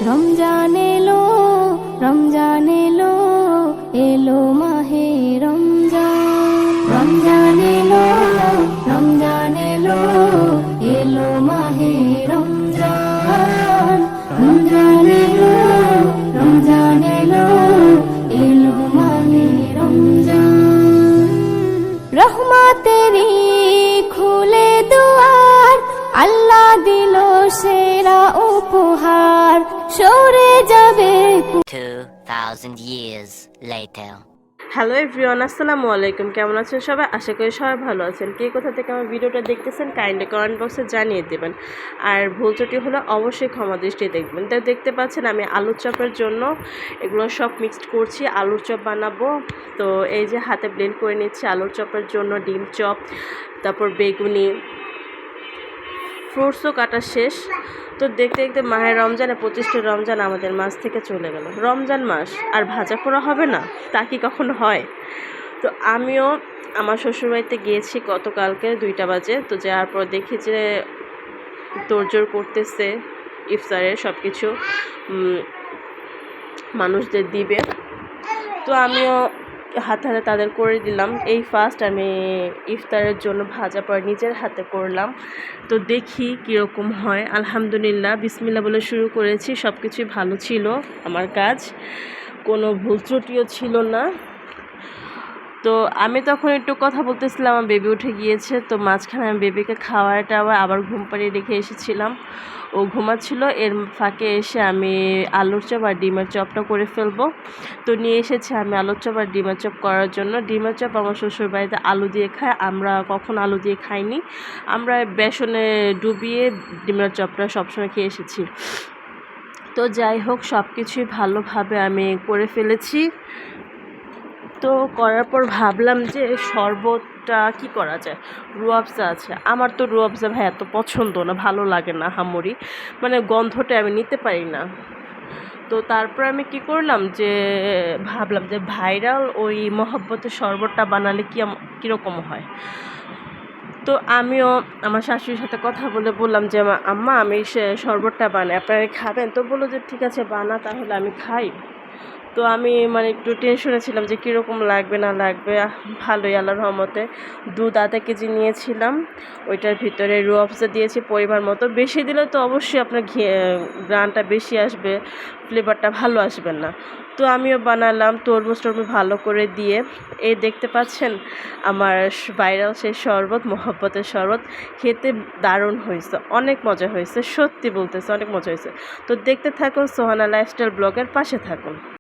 রমজান এলো, রমজান এলো, এলো মাহে রমজান। রমজান এলো, রমজান এলো, এলো মাহে রমজান। রমজান এলো, রমজান এলো, এলো মাহে রমজান। রহমতেরি খুলে দুয়ার, আল্লাহ দিল সেরা উপহার, সরে যাবে 2000 years later. হ্যালো এভরিওয়ান, আসসালামু আলাইকুম। কেমন আছেন সবাই? আশা করি সবাই ভালো আছেন। কে কোথা থেকে আমার ভিডিওটা দেখতেছেন কাইন্ডলি কমেন্ট বক্সে জানিয়ে দেবেন। আর ভুল ত্রুটি হলে অবশ্যই ক্ষমা দৃষ্টি দেখবেন। তাই দেখতে পাচ্ছেন আমি আলুর চপের জন্য এগুলো সব মিক্সড করছি, আলুর চপ বানাবো। তো এই যে হাতে ব্লেন্ড করে নিচ্ছি আলুর চপের জন্য, ডিম চপ, তারপর বেগুনি, ফ্রুটসও কাটা শেষ। তো দেখতে দেখতে মাহে রমজানে 25টা রমজান আমাদের মাস থেকে চলে গেল। রমজান মাস আর ভাজা পোড়া হবে না, তা কি কখনো হয়? তো আমিও আমার শ্বশুরবাড়িতে গিয়েছি গতকালকে 2টা বাজে। তো যাওয়ার পর দেখি যে তোড়জোড় করতেছে ইফতারের সব কিছু মানুষদের দিবে। তো আমিও হাতে হাতে তাদের করে দিলাম। এই ফার্স্ট আমি ইফতারের জন্য ভাজা পড়া নিজের হাতে করলাম। তো দেখি কীরকম হয়। আলহামদুলিল্লাহ, বিসমিল্লাহ বলে শুরু করেছি। সব কিছুই ভালো ছিল, আমার কাজ কোনো ভুল ত্রুটিও ছিল না। তো আমি তখন একটু কথা বলতেছিলাম, আমার বেবি উঠে গিয়েছে। তো মাঝখানে আমি বেবিকে খাওয়াটা আবার ঘুম পাড়িয়ে রেখে এসেছিলাম, ও ঘুমাচ্ছিল। এর ফাঁকে এসে আমি আলুর চপ আর ডিমের চপটা করে ফেলবো। তো নিয়ে এসেছি আমি আলুর চপ আর ডিমের চপ করার জন্য। ডিমের চপ আমার শ্বশুর বাড়িতে আলু দিয়ে খায়, আমরা কখনো আলু দিয়ে খাইনি। আমরা বেসনে ডুবিয়ে ডিমের চপটা সবসময় খেয়ে এসেছি। তো যাই হোক, সব কিছুই ভালোভাবে আমি করে ফেলেছি। তো করার পর ভাবলাম যে শরবতটা কি করা যায়। রুয়াবজা আছে, আমার তো রুয়াবজা ভাই এত পছন্দ না, ভালো লাগে না হামরি, মানে গন্ধটা আমি নিতে পারি না। তো তারপর আমি কি করলাম যে ভাবলাম যে ভাইরাল ওই মহব্বতের শরবতটা বানালে কীরকম হয়। তো আমিও আমার শাশুড়ির সাথে কথা বলে বললাম যে আম্মা আমি শরবতটা বানাই, আপনারা খাবেন? তো বললো যে ঠিক আছে বানা, তাহলে আমি খাই। তো আমি মানে একটু টেনশনে ছিলাম যে কীরকম লাগবে না লাগবে। ভালোই, আল্লাহর রহমতে। দুধ আধা কেজি নিয়েছিলাম, ওইটার ভিতরে রুয়াবজা দিয়েছি পরিমাণ মতো। বেশি দিলে তো অবশ্যই আপনার গ্রানটা বেশি আসবে, ফ্লেভারটা ভালো আসবে না। তো আমিও বানালাম তরমুজ ভালো করে দিয়ে। এই দেখতে পাচ্ছেন আমার ভাইরাল সেই শরবত, মহব্বতের শরবত। খেতে দারুণ হয়েছে, অনেক মজা হয়েছে, সত্যি বলতেছে অনেক মজা হয়েছে। তো দেখতে থাকুন, সোহানা লাইফস্টাইল ব্লগের পাশে থাকুন।